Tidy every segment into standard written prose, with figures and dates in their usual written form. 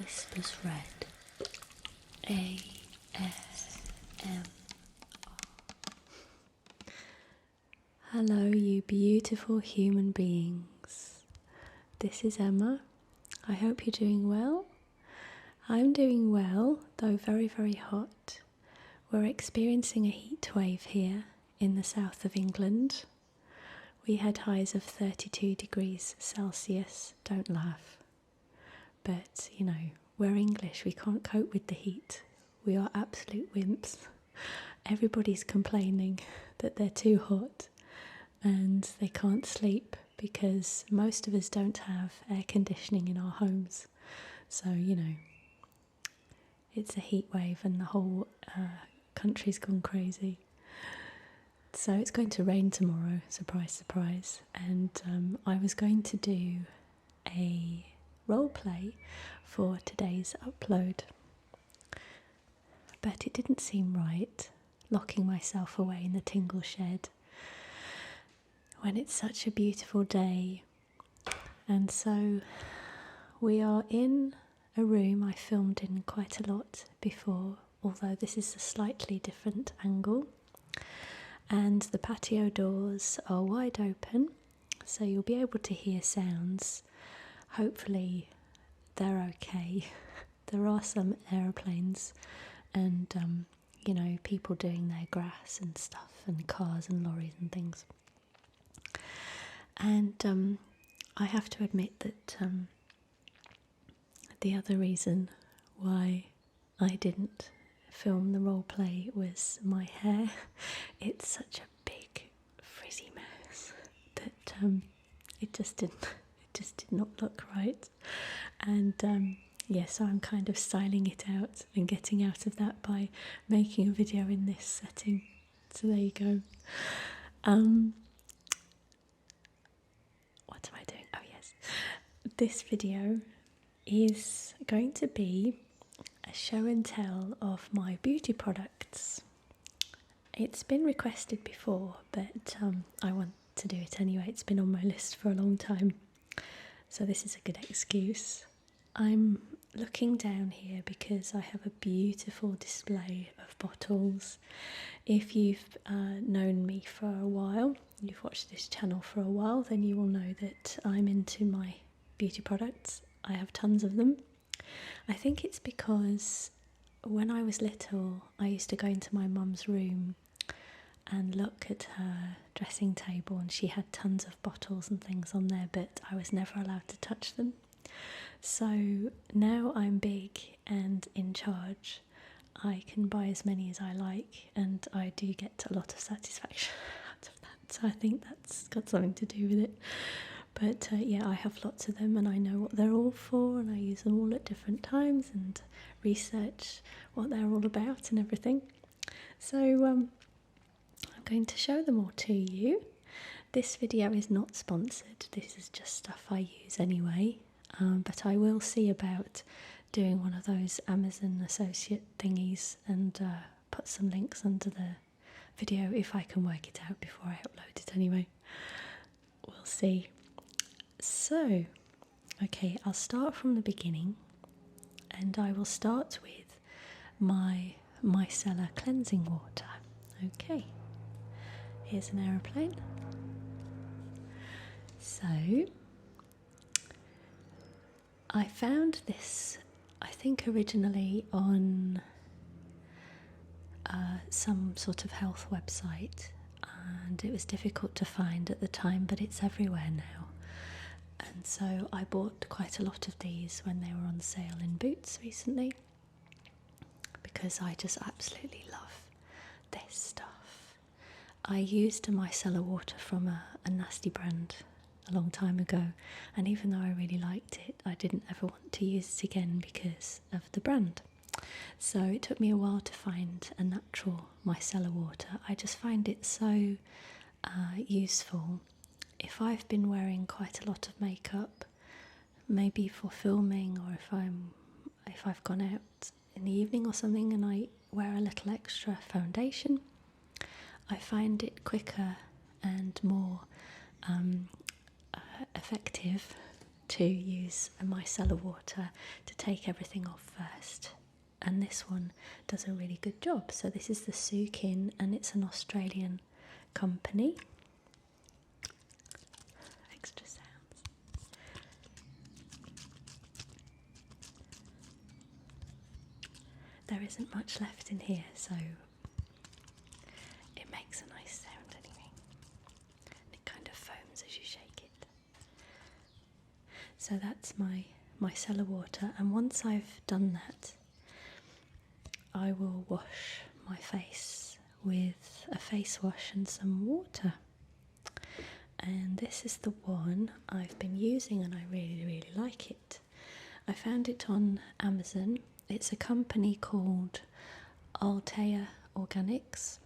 WhispersRed ASM. Hello, you beautiful human beings. This is Emma. I hope you're doing well. I'm doing well, though very, very hot. We're experiencing a heat wave here in the south of England. We had highs of 32 degrees Celsius. Don't laugh. But, you know, we're English. We can't cope with the heat. We are absolute wimps. Everybody's complaining that they're too hot and they can't sleep because most of us don't have air conditioning in our homes. So, you know, it's a heat wave and the whole country's gone crazy. So it's going to rain tomorrow, surprise, surprise. And I was going to do a role play for today's upload, but it didn't seem right locking myself away in the tingle shed when it's such a beautiful day. And so we are in a room I filmed in quite a lot before, although this is a slightly different angle, and the patio doors are wide open, so you'll be able to hear sounds. Hopefully they're okay. There are some aeroplanes and you know, people doing their grass and stuff, and cars and lorries and things. And I have to admit that the other reason why I didn't film the role play was my hair. It's such a big frizzy mess that it just did not look right. And yeah, so I'm kind of styling it out and getting out of that by making a video in this setting. So there you go. What am I doing? Oh yes, this video is going to be a show and tell of my beauty products. It's been requested before, but I want to do it anyway. It's been on my list for a long time, so this is a good excuse. I'm looking down here because I have a beautiful display of bottles. If you've known me for a while, you've watched this channel for a while, then you will know that I'm into my beauty products. I have tons of them. I think it's because when I was little, I used to go into my mum's room and look at her dressing table, and she had tons of bottles and things on there, but I was never allowed to touch them. So now I'm big and in charge. I can buy as many as I like, and I do get a lot of satisfaction out of that. So I think that's got something to do with it. But yeah, I have lots of them and I know what they're all for, and I use them all at different times and research what they're all about and everything. So I'm going to show them all to you. This video is not sponsored, this is just stuff I use anyway, but I will see about doing one of those Amazon associate thingies and put some links under the video if I can work it out before I upload it anyway. We'll see. So, okay, I'll start from the beginning, and I will start with my Micellar cleansing water. Okay, here's an aeroplane. So, I found this, I think originally on some sort of health website, and it was difficult to find at the time, but it's everywhere now. And so I bought quite a lot of these when they were on sale in Boots recently, because I just absolutely love this stuff. I used a Micellar Water from a nasty brand a long time ago, and even though I really liked it, I didn't ever want to use it again because of the brand. So it took me a while to find a natural Micellar Water. I just find it so useful. If I've been wearing quite a lot of makeup, maybe for filming, or if I've gone out in the evening or something and I wear a little extra foundation, I find it quicker and more effective to use a micellar water to take everything off first, and this one does a really good job. So this is the Sukin, and it's an Australian company. Extra sounds. There isn't much left in here, so it makes a nice sound anyway. And it kind of foams as you shake it. So that's my micellar water, and once I've done that, I will wash my face with a face wash and some water. And this is the one I've been using, and I really, really like it. I found it on Amazon. It's a company called Altea Organics,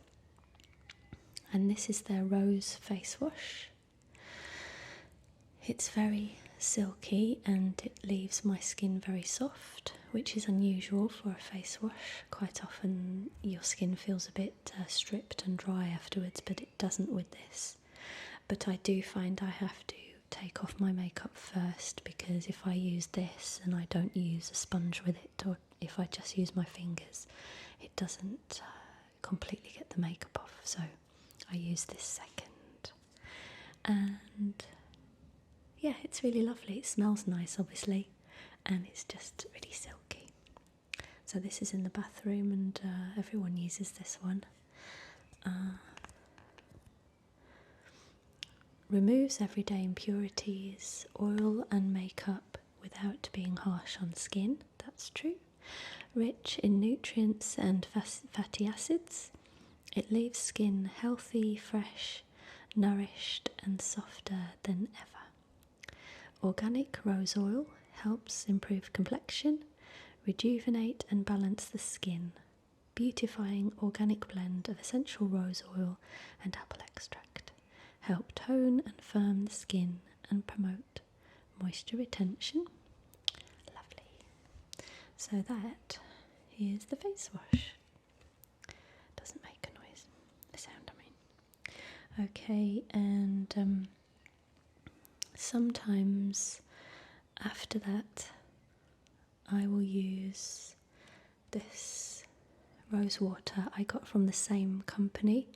and this is their rose face wash. It's very silky and it leaves my skin very soft, which is unusual for a face wash. Quite often your skin feels a bit stripped and dry afterwards, but it doesn't with this. But I do find I have to take off my makeup first, because if I use this and I don't use a sponge with it, or if I just use my fingers, it doesn't completely get the makeup off. So I use this second, and yeah, it's really lovely. It smells nice, obviously, and it's just really silky. So this is in the bathroom, and everyone uses this one. Removes everyday impurities, oil and makeup without being harsh on skin. That's true. Rich in nutrients and fatty acids. It leaves skin healthy, fresh, nourished and softer than ever. Organic rose oil helps improve complexion, rejuvenate and balance the skin. Beautifying organic blend of essential rose oil and apple extract. Help tone and firm the skin and promote moisture retention. Lovely. So that is the face wash. Doesn't make a sound, I mean. Okay, and sometimes after that I will use this rose water I got from the same company.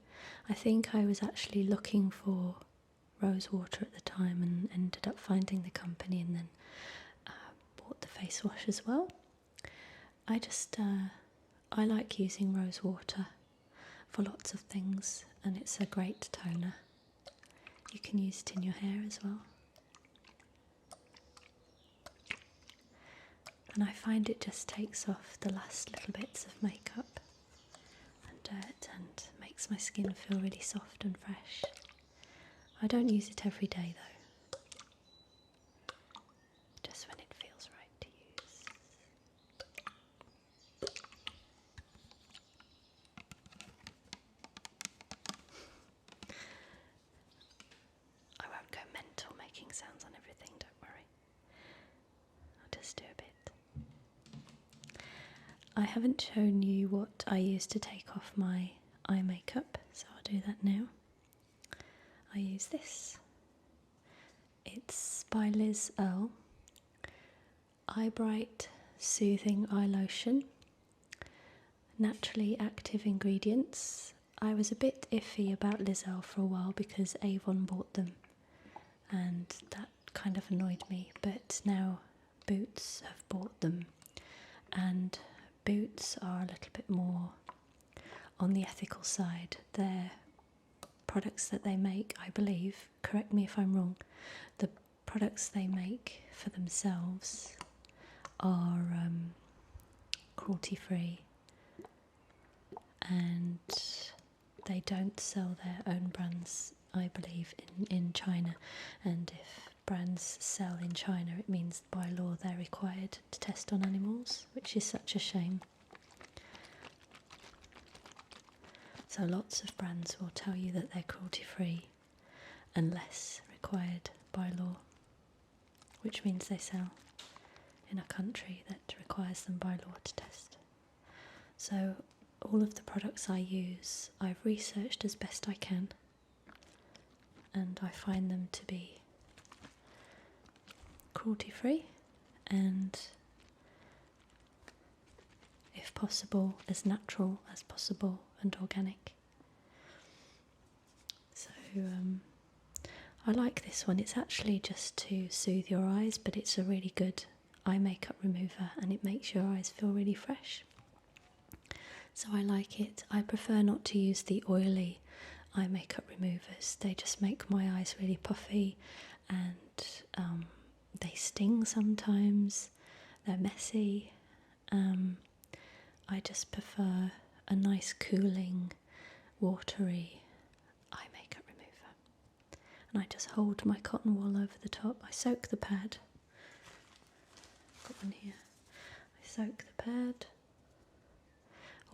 I think I was actually looking for rose water at the time and ended up finding the company, and then bought the face wash as well. I like using rose water for lots of things, and it's a great toner. You can use it in your hair as well. And I find it just takes off the last little bits of makeup and dirt and makes my skin feel really soft and fresh. I don't use it every day though, just when it feels right to use. I won't go mental making sounds on everything, don't worry. I'll just do a bit. I haven't shown you what I use to take off my eye makeup, so I'll do that now. I use this. It's by Liz Earle. Eye Bright Soothing Eye Lotion. Naturally active ingredients. I was a bit iffy about Liz Earle for a while because Avon bought them, and that kind of annoyed me, but now Boots have bought them, and Boots are a little bit more on the ethical side. Their products that they make, I believe, correct me if I'm wrong, the products they make for themselves are cruelty free, and they don't sell their own brands, I believe, in China. And if brands sell in China, it means by law they're required to test on animals, which is such a shame. So lots of brands will tell you that they're cruelty free unless required by law, which means they sell in a country that requires them by law to test. So all of the products I use, I've researched as best I can, and I find them to be cruelty free and, if possible, as natural as possible and organic. So I like this one. It's actually just to soothe your eyes, but it's a really good eye makeup remover and it makes your eyes feel really fresh. So I like it. I prefer not to use the oily eye makeup removers. They just make my eyes really puffy and they sting sometimes. They're messy. I just prefer a nice cooling, watery eye makeup remover. And I just hold my cotton wool over the top. I soak the pad. I've got one here. I soak the pad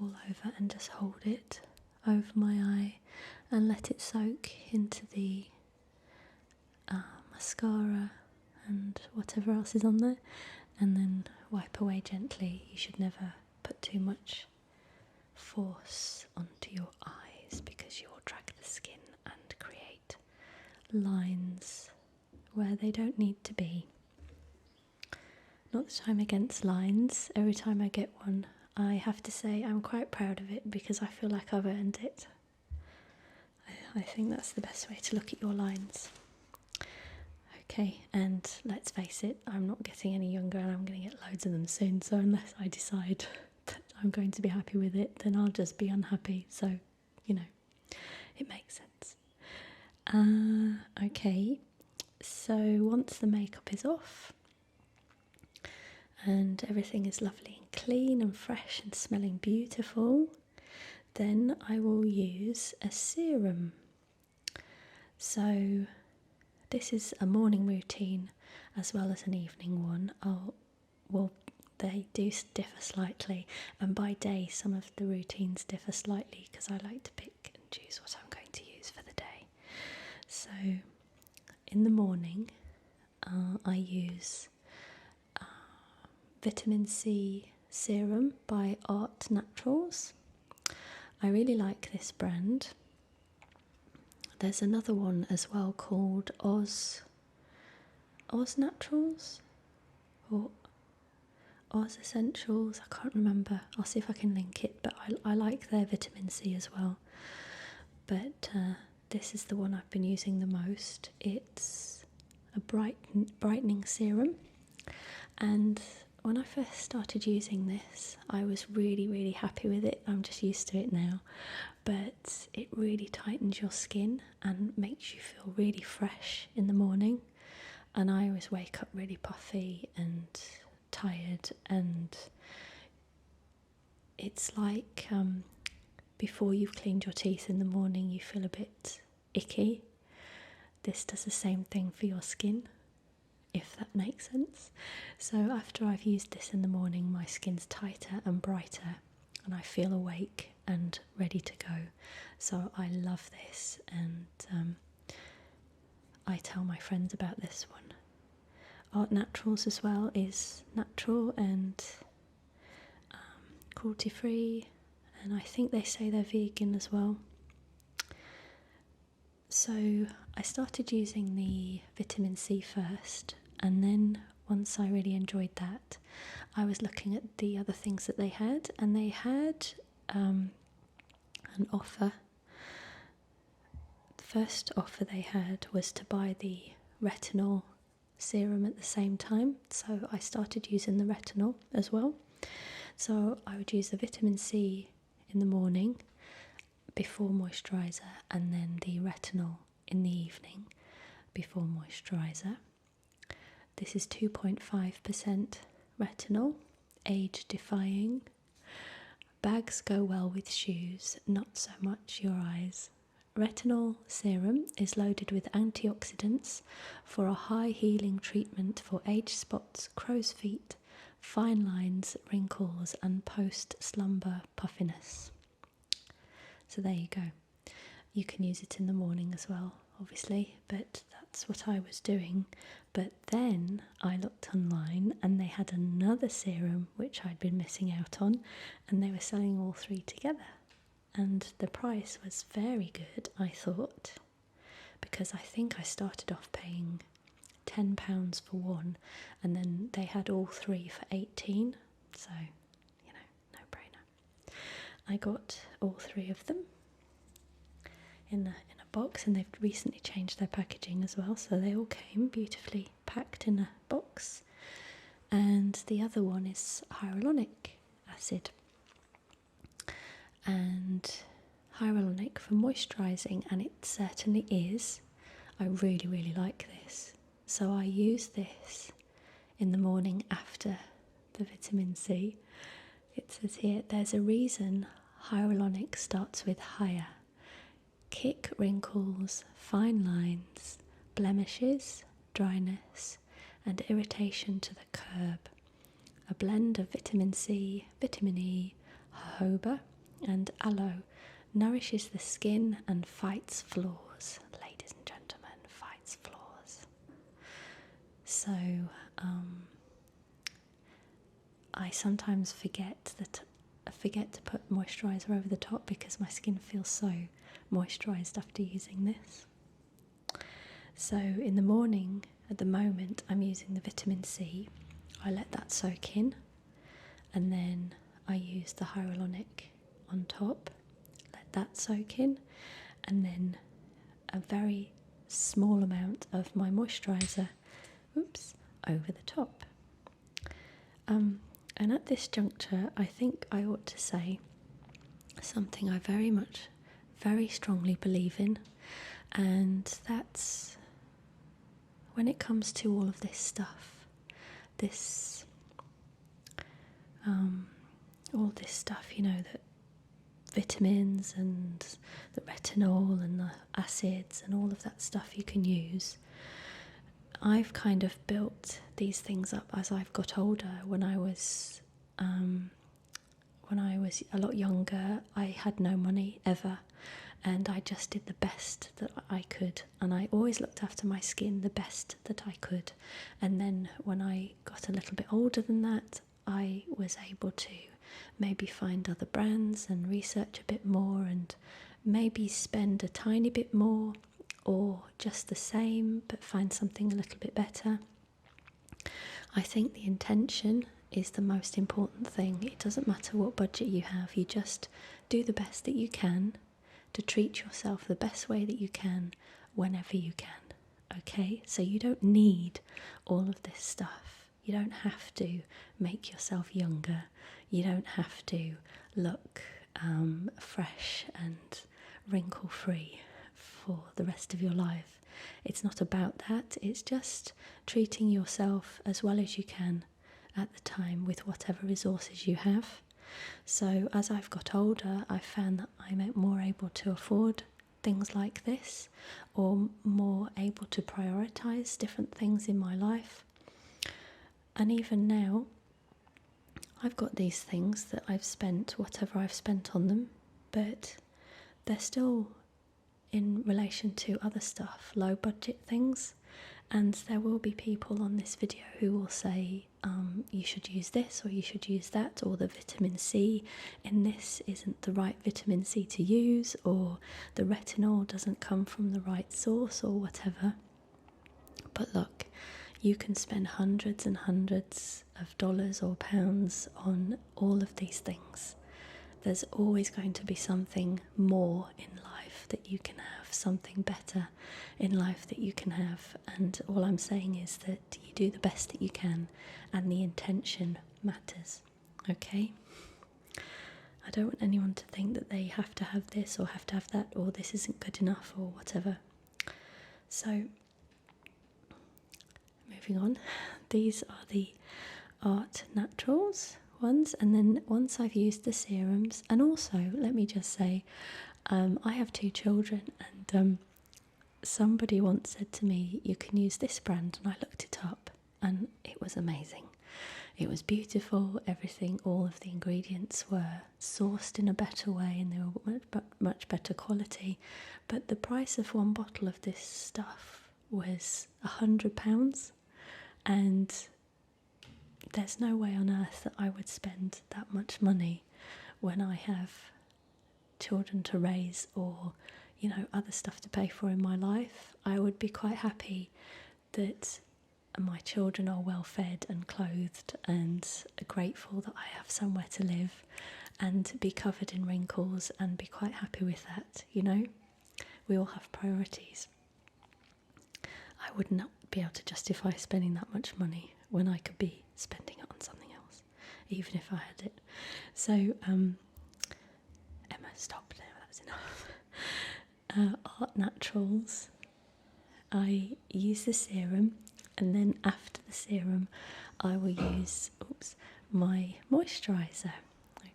all over and just hold it over my eye and let it soak into the mascara and whatever else is on there, and then wipe away gently. You should never put too much force onto your eyes because you will drag the skin and create lines where they don't need to be. Not that I'm against lines. Every time I get one, I have to say I'm quite proud of it because I feel like I've earned it. I think that's the best way to look at your lines. Okay, and let's face it, I'm not getting any younger and I'm going to get loads of them soon, so unless I decide that I'm going to be happy with it, then I'll just be unhappy. So, it makes sense. Okay, so once the makeup is off and everything is lovely and clean and fresh and smelling beautiful, then I will use a serum. So this is a morning routine as well as an evening one. They do differ slightly, and by day some of the routines differ slightly because I like to pick and choose what I'm going to use for the day. So in the morning I use Vitamin C Serum by Art Naturals. I really like this brand. There's another one as well called Oz Naturals or Oz Essentials. I can't remember. I'll see if I can link it, but I like their vitamin C as well. But this is the one I've been using the most. It's a brightening serum, and when I first started using this, I was really, really happy with it. I'm just used to it now. But it really tightens your skin and makes you feel really fresh in the morning. And I always wake up really puffy and tired, and it's like before you've cleaned your teeth in the morning, you feel a bit icky. This does the same thing for your skin, if that makes sense. So after I've used this in the morning, my skin's tighter and brighter and I feel awake and ready to go. So I love this, and I tell my friends about this one. Art Naturals as well is natural and cruelty free, and I think they say they're vegan as well. So I started using the vitamin C first, and then once I really enjoyed that, I was looking at the other things that they had, and they had an offer. The first offer they had was to buy the Retinol Serum at the same time, so I started using the Retinol as well. So I would use the vitamin C in the morning before moisturizer, and then the Retinol in the evening before moisturizer. This is 2.5% retinol, age defying. Bags go well with shoes, not so much your eyes. Retinol Serum is loaded with antioxidants for a high healing treatment for age spots, crow's feet, fine lines, wrinkles and post-slumber puffiness. So there you go. You can use it in the morning as well, obviously, but that's what I was doing. But then I looked online and they had another serum which I'd been missing out on, and they were selling all three together. And the price was very good, I thought, because I think I started off paying £10 for one, and then they had all three for 18, so, you know, no brainer. I got all three of them in a box, and they've recently changed their packaging as well, so they all came beautifully packed in a box. And the other one is Hyaluronic Acid, and hyaluronic for moisturising, and it certainly is. I really, really like this. So I use this in the morning after the vitamin C. It says here, there's a reason hyaluronic starts with higher. Kick wrinkles, fine lines, blemishes, dryness, and irritation to the curb. A blend of vitamin C, vitamin E, jojoba, and aloe nourishes the skin and fights flaws. Ladies and gentlemen, fights flaws. So, I sometimes forget to put moisturiser over the top because my skin feels so moisturised after using this. So in the morning, at the moment, I'm using the vitamin C. I let that soak in, and then I use the hyaluronic on top, let that soak in, and then a very small amount of my moisturiser, over the top. And at this juncture, I think I ought to say something I very strongly believe in, and that's when it comes to all of this stuff, all this stuff, you know, that vitamins and the retinol and the acids and all of that stuff you can use. I've kind of built these things up as I've got older. When I was a lot younger, I had no money ever, and I just did the best that I could, and I always looked after my skin the best that I could. And then when I got a little bit older than that, I was able to maybe find other brands and research a bit more, and maybe spend a tiny bit more, or just the same but find something a little bit better. I think the intention is the most important thing. It doesn't matter what budget you have, you just do the best that you can to treat yourself the best way that you can whenever you can. Okay, so you don't need all of this stuff. You don't have to make yourself younger. You don't have to look fresh and wrinkle free for the rest of your life. It's not about that. It's just treating yourself as well as you can at the time with whatever resources you have. So as I've got older, I've found that I'm more able to afford things like this, or more able to prioritise different things in my life. And even now, I've got these things that I've spent whatever I've spent on them, but they're still in relation to other stuff, low budget things. And there will be people on this video who will say, you should use this or you should use that, or the vitamin C in this isn't the right vitamin C to use, or the retinol doesn't come from the right source, or whatever. But look, you can spend hundreds and hundreds of dollars or pounds on all of these things. There's always going to be something more in life that you can have, something better in life that you can have. And all I'm saying is that you do the best that you can, and the intention matters, okay? I don't want anyone to think that they have to have this or have to have that, or this isn't good enough, or whatever. So, moving on, these are the Art Naturals ones, and then once I've used the serums, and also let me just say, I have 2 children, and somebody once said to me, you can use this brand, and I looked it up, and it was amazing. It was beautiful, everything, all of the ingredients were sourced in a better way, and they were much better quality, but the price of one bottle of this stuff was £100, and there's no way on earth that I would spend that much money when I have children to raise, or, you know, other stuff to pay for in my life. I would be quite happy that my children are well fed and clothed and grateful that I have somewhere to live and be covered in wrinkles and be quite happy with that, you know. We all have priorities. I would not be able to justify spending that much money when I could be spending it on something else, even if I had it. So, Emma, stop now, that's enough. Art Naturals, I use the serum, and then after the serum I will use my moisturiser.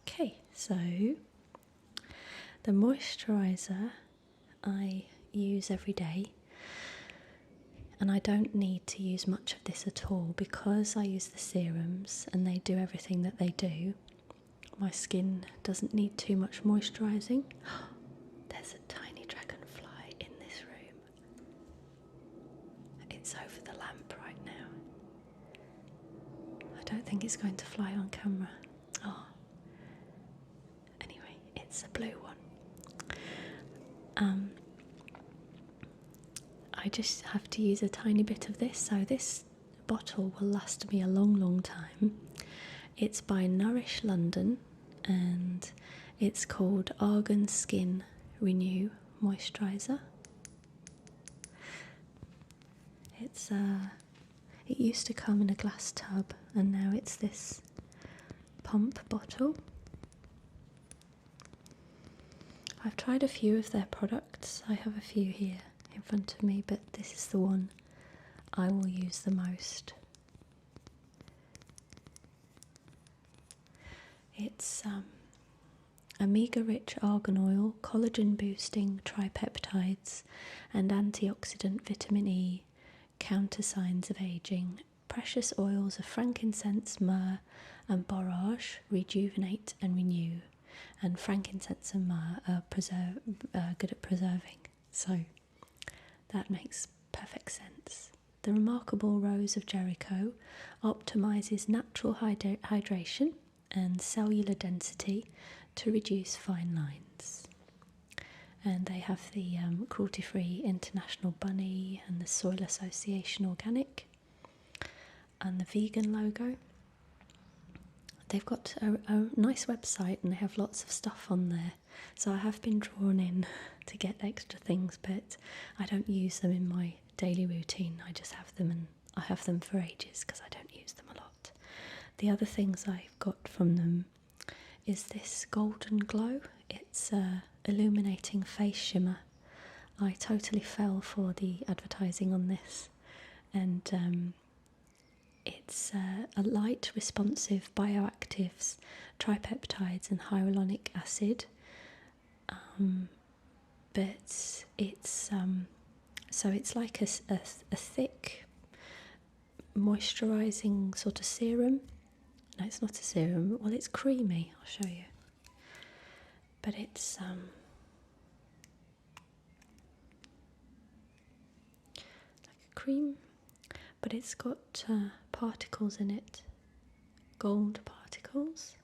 Okay, so the moisturiser I use every day, and I don't need to use much of this at all because I use the serums and they do everything that they do. My skin doesn't need too much moisturising. There's a tiny dragonfly in this room. It's over the lamp right now. I don't think it's going to fly on camera. Oh. Anyway, it's a blue one. I just have to use a tiny bit of this, so this bottle will last me a long, long time. It's by Nourish London and it's called Argan Skin Renew Moisturiser. It used to come in a glass tub and now it's this pump bottle. I've tried a few of their products. I have a few here in front of me, but this is the one I will use the most. It's omega-rich argan oil, collagen-boosting tripeptides, and antioxidant vitamin E, counter signs of aging. Precious oils of frankincense, myrrh, and borage rejuvenate and renew. And frankincense and myrrh are good at preserving, so that makes perfect sense. The remarkable Rose of Jericho optimises natural hydration and cellular density to reduce fine lines. And they have the cruelty-free International Bunny and the Soil Association Organic and the vegan logo. They've got a nice website and they have lots of stuff on there. So I have been drawn in to get extra things, but I don't use them in my daily routine. I just have them, and I have them for ages because I don't use them a lot. The other things I've got from them is this Golden Glow. It's a illuminating face shimmer. I totally fell for the advertising on this, and it's a light responsive bioactives, tripeptides and hyaluronic acid, but it's so it's like a thick moisturising sort of serum. No, it's not a serum. Well, it's creamy. I'll show you. But it's like a cream, but it's got particles in it, gold particles,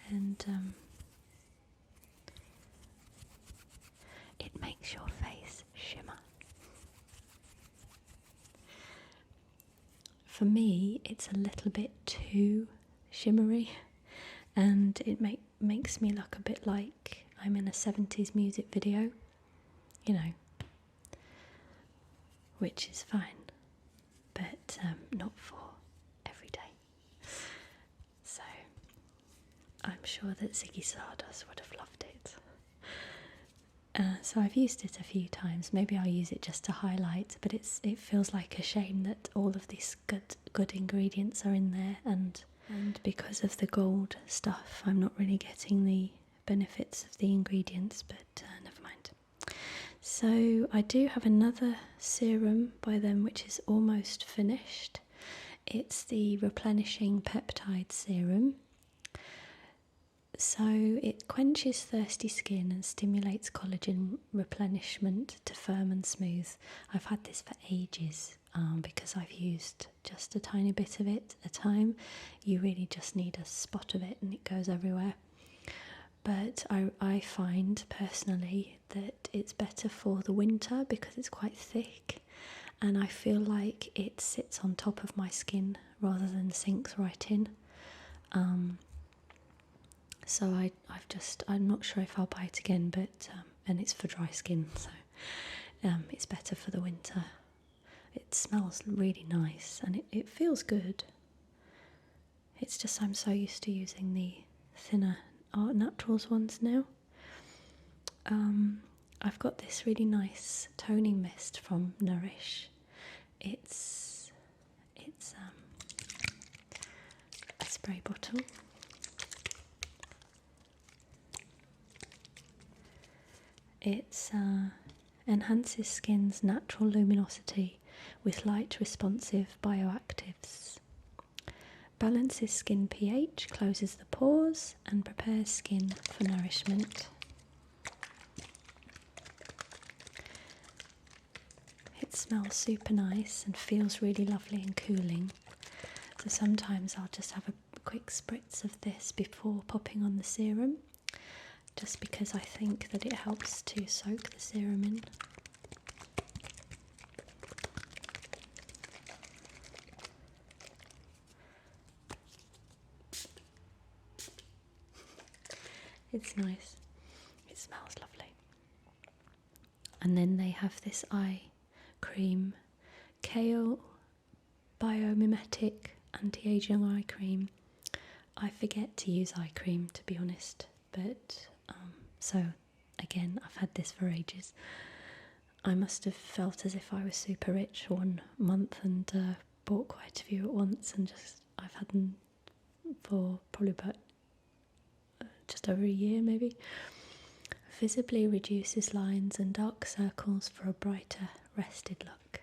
and it makes your face shimmer. For me, it's a little bit too shimmery, and it makes me look a bit like I'm in a 70s music video, you know, which is fine, but not for every day. So I'm sure that Ziggy Stardust would have loved it. So I've used it a few times. Maybe I'll use it just to highlight, but it feels like a shame that all of these good ingredients are in there, and because of the gold stuff I'm not really getting the benefits of the ingredients, but never mind. So I do have another serum by them which is almost finished. It's the Replenishing Peptide Serum. So it quenches thirsty skin and stimulates collagen replenishment to firm and smooth. I've had this for ages because I've used just a tiny bit of it at a time. You really just need a spot of it and it goes everywhere. But I find personally that it's better for the winter because it's quite thick, and I feel like it sits on top of my skin rather than sinks right in. So I'm not sure if I'll buy it again, but and it's for dry skin, so it's better for the winter. It smells really nice and it feels good. It's just I'm so used to using the thinner Art Naturals ones now. I've got this really nice toning mist from Nourish. It's a spray bottle. It enhances skin's natural luminosity with light responsive bioactives. Balances skin pH, closes the pores and prepares skin for nourishment. It smells super nice and feels really lovely and cooling. So sometimes I'll just have a quick spritz of this before popping on the serum, just because I think that it helps to soak the serum in. It's nice. It smells lovely. And then they have this eye cream, Kale Biomimetic Anti-Aging Eye Cream. I forget to use eye cream, to be honest, but so again, I've had this for ages. I must have felt as if I was super rich one month and bought quite a few at once, and I've had them for probably about just over a year maybe. Visibly reduces lines and dark circles for a brighter, rested look.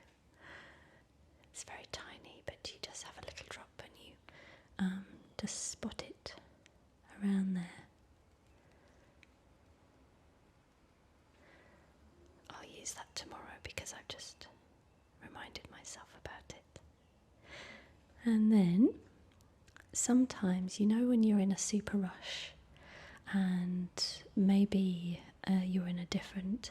It's very tiny, but you just have a little drop and you just spot it around there. I'll use that tomorrow because I've just reminded myself about it. And then sometimes, you know, when you're in a super rush and maybe you're in a different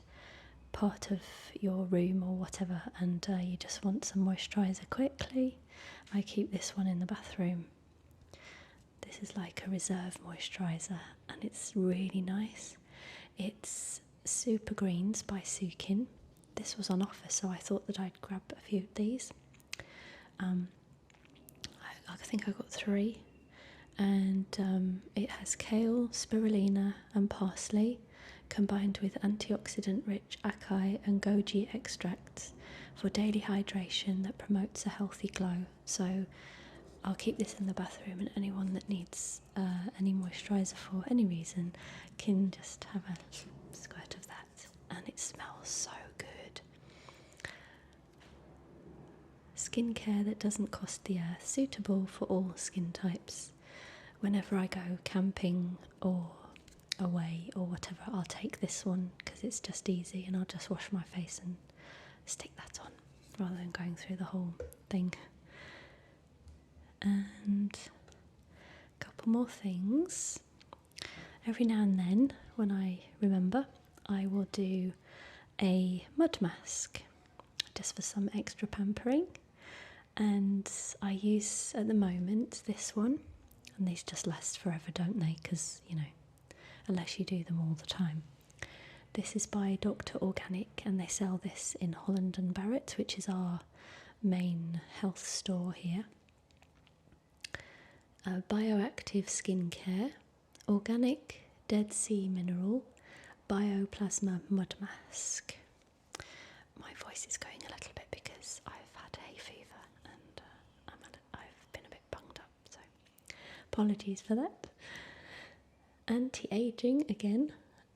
part of your room or whatever, and you just want some moisturiser quickly, I keep this one in the bathroom. This is like a reserve moisturiser and it's really nice. It's Super Greens by Sukin. This was on offer, so I thought that I'd grab a few of these. I think I got 3, and it has kale, spirulina and parsley combined with antioxidant-rich acai and goji extracts for daily hydration that promotes a healthy glow. So I'll keep this in the bathroom, and anyone that needs any moisturiser for any reason can just have a squirt of that, and it smells so good. Skincare that doesn't cost the earth, suitable for all skin types. Whenever I go camping or away or whatever, I'll take this one because it's just easy, and I'll just wash my face and stick that on rather than going through the whole thing. And a couple more things. Every now and then, when I remember, I will do a mud mask just for some extra pampering, and I use at the moment this one, and these just last forever, don't they? Because, you know, unless you do them all the time. This is by Dr. Organic, and they sell this in Holland and Barrett, which is our main health store here. Bioactive skincare, organic Dead Sea Mineral Bioplasma Mud Mask. My voice is going a little bit because I've had hay fever and I've been a bit bunged up, so apologies for that. Anti-aging again,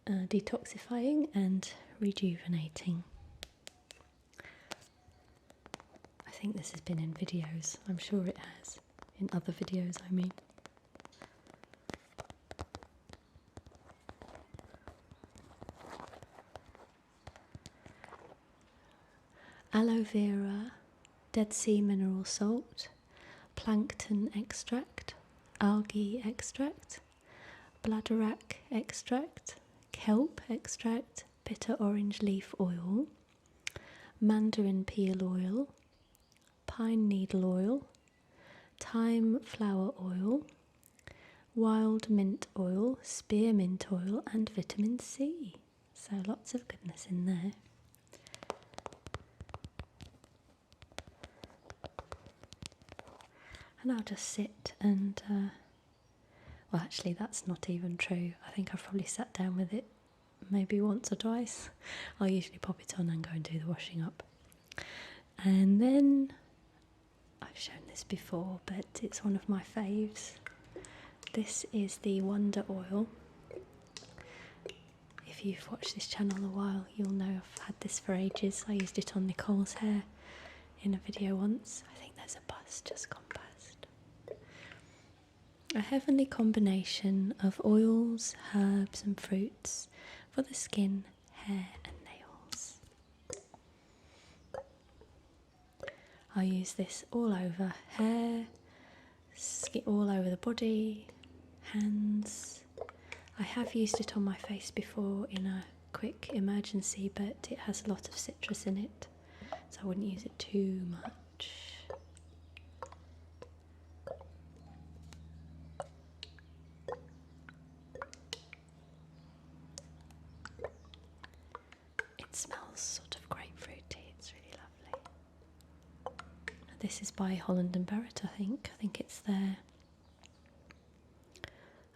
detoxifying and rejuvenating. I think this has been in videos, I'm sure it has. In other videos, I mean. Aloe vera, Dead Sea Mineral Salt, Plankton Extract, Algae Extract, Bladderwrack Extract, Kelp Extract, Bitter Orange Leaf Oil, mandarin peel oil, pine needle oil, thyme flower oil, wild mint oil, spearmint oil, and vitamin C. So lots of goodness in there. And I'll just sit and, well, actually that's not even true. I think I've probably sat down with it maybe once or twice. I'll usually pop it on and go and do the washing up. And then, I've shown this before, but it's one of my faves. This is the Wonder Oil. If you've watched this channel a while, you'll know I've had this for ages. I used it on Nicole's hair in a video once. I think there's a bus just gone past. A heavenly combination of oils, herbs and fruits for the skin, hair and nails. I use this all over hair, skin, all over the body, hands. I have used it on my face before in a quick emergency, but it has a lot of citrus in it, so I wouldn't use it too much. It smells sort of grapefruity, it's really lovely. This is by Holland & Barrett, I think. I think it's their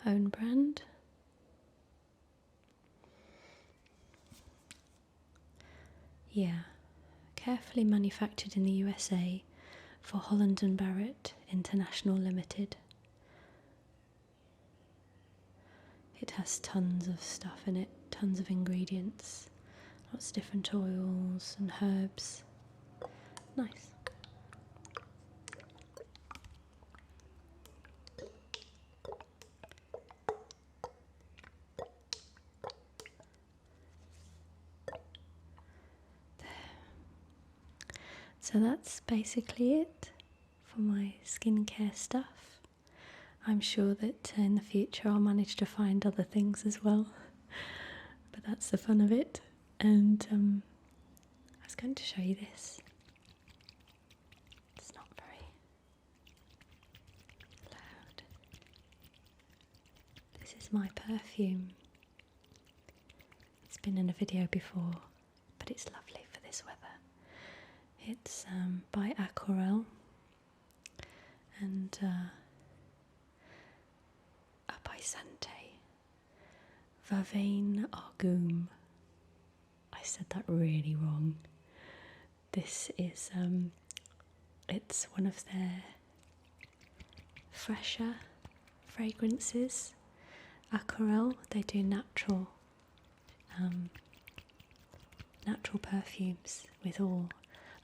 own brand. Yeah, carefully manufactured in the USA for Holland & Barrett International Limited. It has tons of stuff in it, tons of ingredients, lots of different oils and herbs. Nice. So that's basically it for my skincare stuff. I'm sure that in the future I'll manage to find other things as well, but that's the fun of it. And I was going to show you this. It's not very loud. This is my perfume. It's been in a video before, but it's lovely for this weather. It's by Earle and by Sante. Vervain Argan. I said that really wrong. This is it's one of their fresher fragrances. Earle, they do natural perfumes with all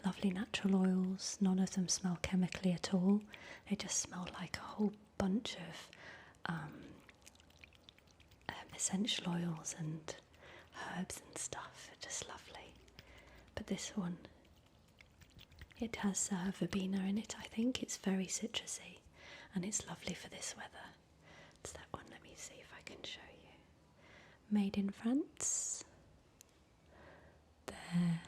lovely natural oils. None of them smell chemically at all. They just smell like a whole bunch of essential oils and herbs and stuff. It's just lovely. But this one, it has verbena in it, I think. It's very citrusy and it's lovely for this weather. It's that one. Let me see if I can show you. Made in France. There.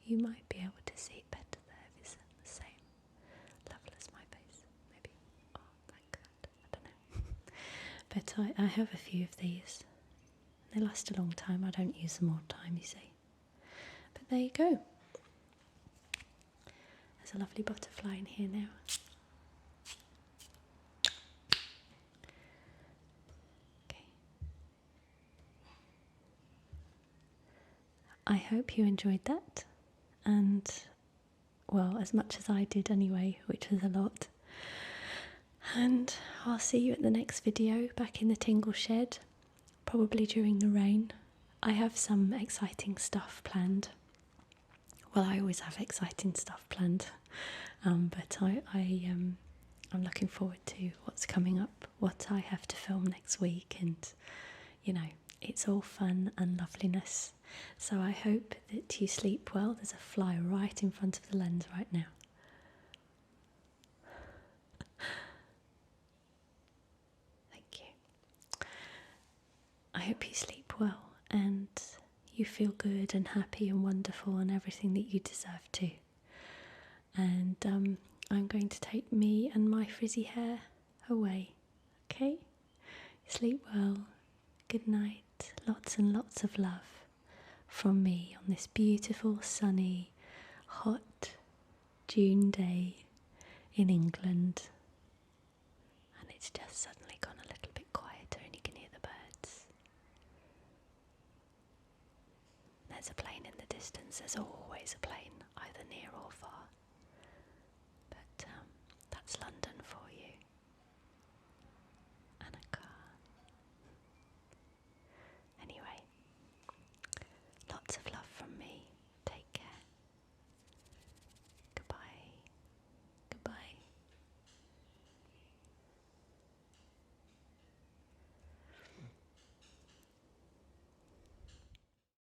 You might be able to see it better there if it's the same level as my face, maybe. Oh, like that. I don't know. But I have a few of these. They last a long time. I don't use them all the time, you see. But there you go. There's a lovely butterfly in here now. Okay. I hope you enjoyed that. And, well, as much as I did anyway, which was a lot. And I'll see you at the next video back in the Tingle Shed, probably during the rain. I have some exciting stuff planned. Well, I always have exciting stuff planned, but I'm looking forward to what's coming up, what I have to film next week, and, you know, it's all fun and loveliness. So I hope that you sleep well. There's a fly right in front of the lens right now. Thank you. I hope you sleep well and you feel good and happy and wonderful and everything that you deserve to. And I'm going to take me and my frizzy hair away. Okay? Sleep well. Good night. Lots and lots of love from me on this beautiful, sunny, hot June day in England. And it's just suddenly gone a little bit quieter and you can hear the birds. There's a plane in the distance. There's always a plane.